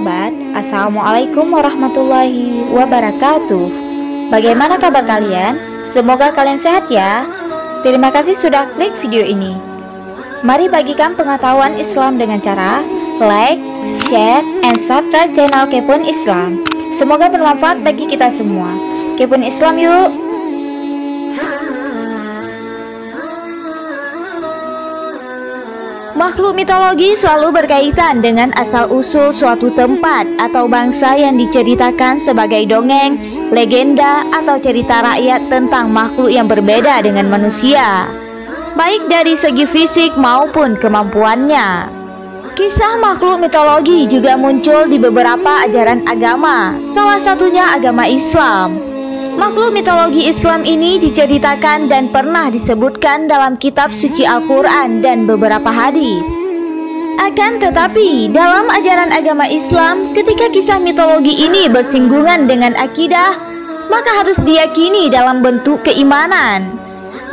sobat, Assalamualaikum warahmatullahi wabarakatuh. Bagaimana kabar kalian? Semoga kalian sehat ya. Terima kasih sudah klik video ini. Mari bagikan pengetahuan Islam dengan cara like, share, and subscribe channel Kepun Islam. Semoga bermanfaat bagi kita semua. Kepun Islam yuk. Makhluk mitologi selalu berkaitan dengan asal-usul suatu tempat atau bangsa yang diceritakan sebagai dongeng, legenda, atau cerita rakyat tentang makhluk yang berbeda dengan manusia, baik dari segi fisik maupun kemampuannya. Kisah makhluk mitologi juga muncul di beberapa ajaran agama, salah satunya agama Islam. Makhluk mitologi Islam ini diceritakan dan pernah disebutkan dalam kitab suci Al-Quran dan beberapa hadis. Akan tetapi, dalam ajaran agama Islam, ketika kisah mitologi ini bersinggungan dengan akidah, maka harus diyakini dalam bentuk keimanan.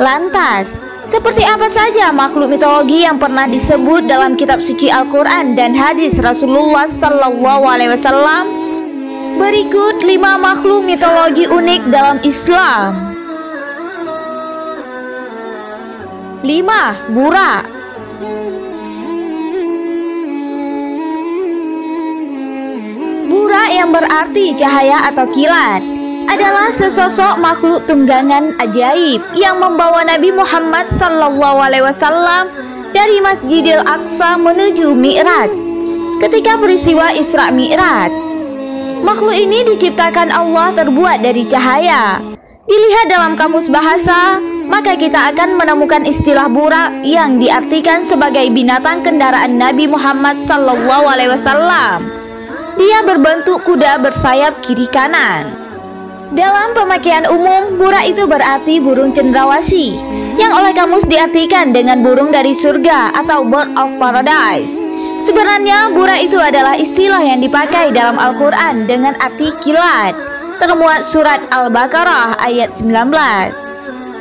Lantas, seperti apa saja makhluk mitologi yang pernah disebut dalam kitab suci Al-Quran dan hadis Rasulullah SAW? Berikut 5 makhluk mitologi unik dalam Islam. 5. Burak. Burak yang berarti cahaya atau kilat adalah sesosok makhluk tunggangan ajaib yang membawa Nabi Muhammad SAW dari Masjidil Aqsa menuju Mi'raj ketika peristiwa Isra Mi'raj. Makhluk ini diciptakan Allah terbuat dari cahaya. Dilihat dalam kamus bahasa, maka kita akan menemukan istilah burak yang diartikan sebagai binatang kendaraan Nabi Muhammad SAW. Dia berbentuk kuda bersayap kiri kanan. Dalam pemakaian umum, burak itu berarti burung cendrawasih, yang oleh kamus diartikan dengan burung dari surga atau bird of paradise. Sebenarnya burak itu adalah istilah yang dipakai dalam Al-Quran dengan arti kilat, termuat surat Al-Baqarah ayat 19.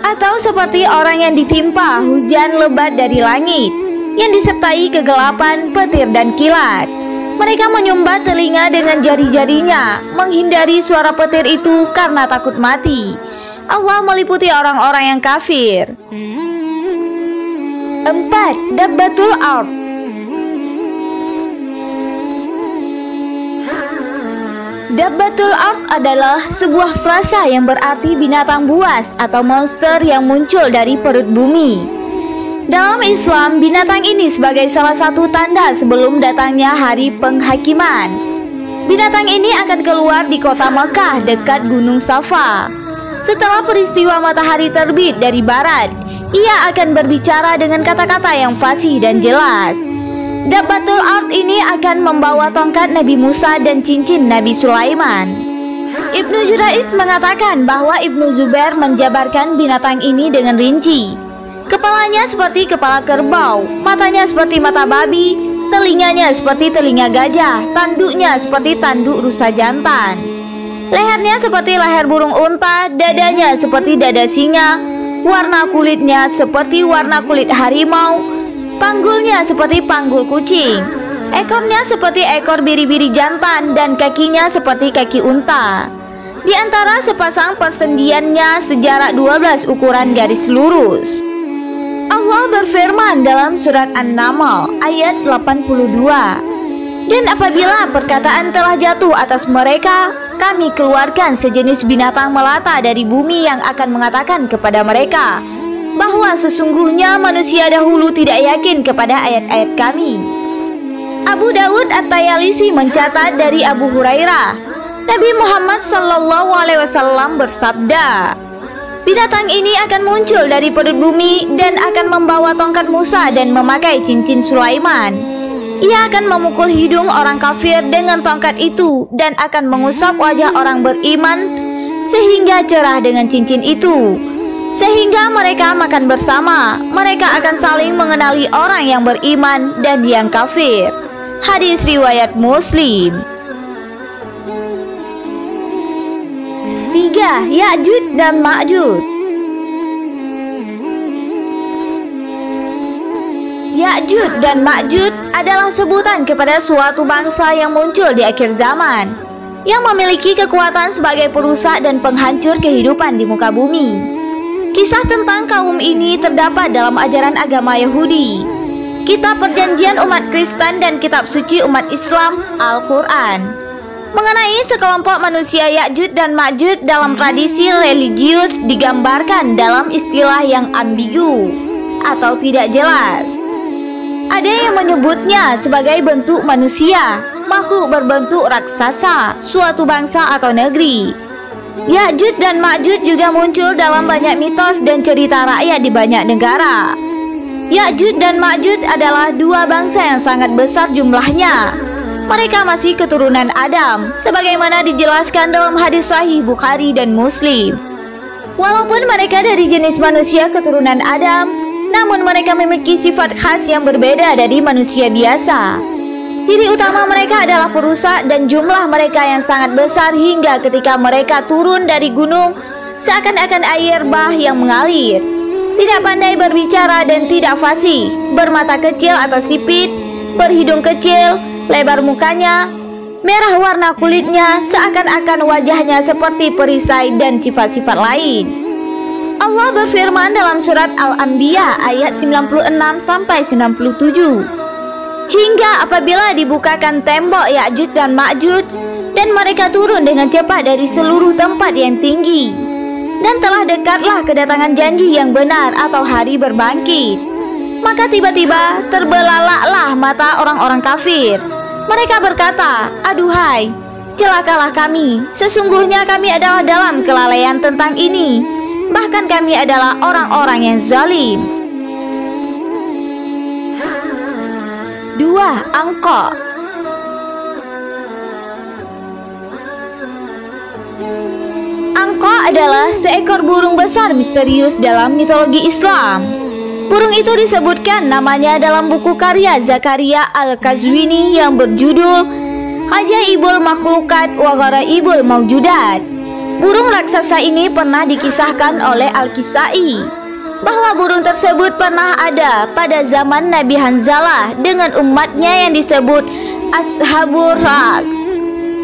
Atau seperti orang yang ditimpa hujan lebat dari langit yang disertai kegelapan, petir, dan kilat. Mereka menyumbat telinga dengan jari-jarinya, menghindari suara petir itu karena takut mati. Allah meliputi orang-orang yang kafir. 4. Dabbatul Ard. Dabbatul Ard adalah sebuah frasa yang berarti binatang buas atau monster yang muncul dari perut bumi. Dalam Islam, binatang ini sebagai salah satu tanda sebelum datangnya hari penghakiman. Binatang ini akan keluar di kota Mekah dekat Gunung Safa. Setelah peristiwa matahari terbit dari barat, ia akan berbicara dengan kata-kata yang fasih dan jelas. Dabbatul Ard ini akan membawa tongkat Nabi Musa dan cincin Nabi Sulaiman. Ibnu Juraiz mengatakan bahwa Ibnu Zubair menjabarkan binatang ini dengan rinci. Kepalanya seperti kepala kerbau, matanya seperti mata babi, telinganya seperti telinga gajah, tanduknya seperti tanduk rusa jantan, lehernya seperti leher burung unta, dadanya seperti dada singa, warna kulitnya seperti warna kulit harimau, panggulnya seperti panggul kucing, ekornya seperti ekor biri-biri jantan, dan kakinya seperti kaki unta. Di antara sepasang persendiannya sejarak 12 ukuran garis lurus. Allah berfirman dalam surat An-Naml ayat 82, "Dan apabila perkataan telah jatuh atas mereka, kami keluarkan sejenis binatang melata dari bumi yang akan mengatakan kepada mereka bahwa sesungguhnya manusia dahulu tidak yakin kepada ayat-ayat kami." Abu Dawud At-Tayalisi mencatat dari Abu Hurairah, Nabi Muhammad SAW bersabda, "Binatang ini akan muncul dari perut bumi dan akan membawa tongkat Musa dan memakai cincin Sulaiman. Ia akan memukul hidung orang kafir dengan tongkat itu dan akan mengusap wajah orang beriman sehingga cerah dengan cincin itu. Sehingga mereka makan bersama, mereka akan saling mengenali orang yang beriman dan yang kafir." Hadis riwayat Muslim. 3. Ya'juj dan Ma'juj. Ya'juj dan Ma'juj adalah sebutan kepada suatu bangsa yang muncul di akhir zaman, yang memiliki kekuatan sebagai perusak dan penghancur kehidupan di muka bumi. Kisah tentang kaum ini terdapat dalam ajaran agama Yahudi, Kitab Perjanjian umat Kristen, dan kitab suci umat Islam, Al-Quran. Mengenai sekelompok manusia Ya'juj dan Ma'juj dalam tradisi religius digambarkan dalam istilah yang ambigu atau tidak jelas. Ada yang menyebutnya sebagai bentuk manusia, makhluk berbentuk raksasa, suatu bangsa atau negeri. Ya'juj dan Ma'juj juga muncul dalam banyak mitos dan cerita rakyat di banyak negara. Ya'juj dan Ma'juj adalah dua bangsa yang sangat besar jumlahnya. Mereka masih keturunan Adam, sebagaimana dijelaskan dalam hadis Sahih Bukhari dan Muslim. Walaupun mereka dari jenis manusia keturunan Adam, namun mereka memiliki sifat khas yang berbeda dari manusia biasa. Ciri utama mereka adalah perusak dan jumlah mereka yang sangat besar hingga ketika mereka turun dari gunung, seakan-akan air bah yang mengalir. Tidak pandai berbicara dan tidak fasih, bermata kecil atau sipit, berhidung kecil, lebar mukanya, merah warna kulitnya, seakan-akan wajahnya seperti perisai dan sifat-sifat lain. Allah berfirman dalam surat Al-Anbiya ayat 96-97, hingga apabila dibukakan tembok Ya'juj dan Ma'juj, dan mereka turun dengan cepat dari seluruh tempat yang tinggi, dan telah dekatlah kedatangan janji yang benar atau hari berbangkit, maka tiba-tiba terbelalaklah mata orang-orang kafir. Mereka berkata, "Aduhai, celakalah kami, sesungguhnya kami adalah dalam kelalaian tentang ini, bahkan kami adalah orang-orang yang zalim." 2. Angkok. Angkok adalah seekor burung besar misterius dalam mitologi Islam. Burung itu disebutkan namanya dalam buku karya Zakaria Al-Qazwini yang berjudul Ajaibul Makhlukat wa Gharaibul Mawjudat. Burung raksasa ini pernah dikisahkan oleh Al-Kisai bahwa burung tersebut pernah ada pada zaman Nabi Hanzalah dengan umatnya yang disebut Ashabur Ras.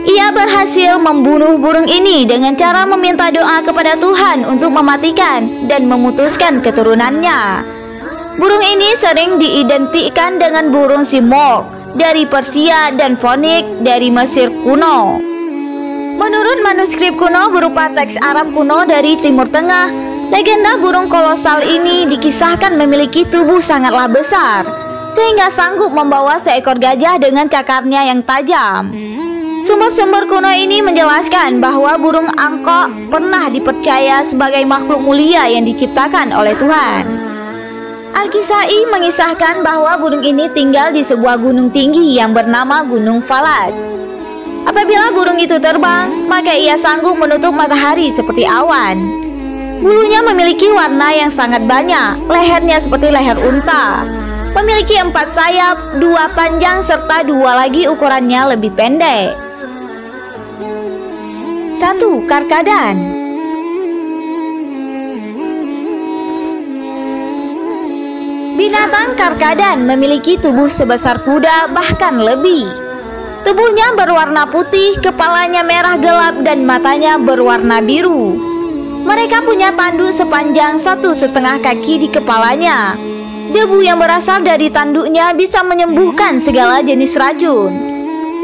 Ia berhasil membunuh burung ini dengan cara meminta doa kepada Tuhan untuk mematikan dan memutuskan keturunannya. Burung ini sering diidentikan dengan burung Simorgh dari Persia dan Phoenix dari Mesir kuno. Menurut manuskrip kuno berupa teks Arab kuno dari Timur Tengah, legenda burung kolosal ini dikisahkan memiliki tubuh sangatlah besar, sehingga sanggup membawa seekor gajah dengan cakarnya yang tajam. Sumber-sumber kuno ini menjelaskan bahwa burung angkok pernah dipercaya sebagai makhluk mulia yang diciptakan oleh Tuhan. Al-Kisai mengisahkan bahwa burung ini tinggal di sebuah gunung tinggi yang bernama Gunung Falaj. Apabila burung itu terbang, maka ia sanggup menutup matahari seperti awan. Bulunya memiliki warna yang sangat banyak, lehernya seperti leher unta. Memiliki 4 sayap, 2 panjang serta 2 lagi ukurannya lebih pendek. 1. Karkadan. Binatang karkadan memiliki tubuh sebesar kuda, bahkan lebih. Tubuhnya berwarna putih, kepalanya merah gelap, dan matanya berwarna biru. Mereka punya tanduk sepanjang 1,5 kaki di kepalanya. Debu yang berasal dari tanduknya bisa menyembuhkan segala jenis racun.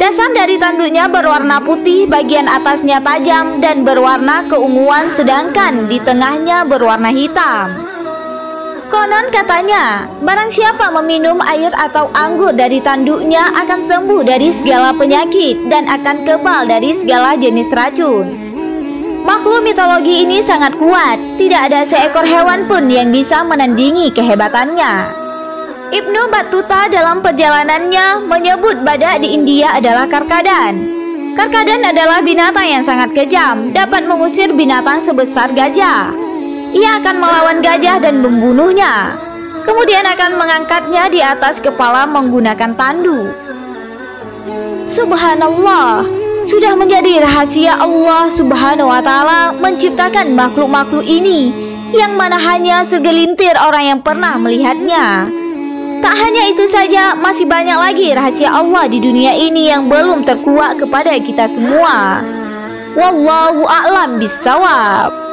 Dasar dari tanduknya berwarna putih, bagian atasnya tajam dan berwarna keunguan, sedangkan di tengahnya berwarna hitam. Konon katanya, barang siapa meminum air atau anggur dari tanduknya akan sembuh dari segala penyakit dan akan kebal dari segala jenis racun. Makhluk mitologi ini sangat kuat, tidak ada seekor hewan pun yang bisa menandingi kehebatannya. Ibnu Battuta dalam perjalanannya menyebut badak di India adalah karkadan. Karkadan adalah binatang yang sangat kejam, dapat mengusir binatang sebesar gajah. Ia akan melawan gajah dan membunuhnya, kemudian akan mengangkatnya di atas kepala menggunakan tanduk. Subhanallah, sudah menjadi rahasia Allah Subhanahu wa Ta'ala menciptakan makhluk-makhluk ini, yang mana hanya segelintir orang yang pernah melihatnya. Tak hanya itu saja, masih banyak lagi rahasia Allah di dunia ini yang belum terkuak kepada kita semua. Wallahu a'lam bissawab.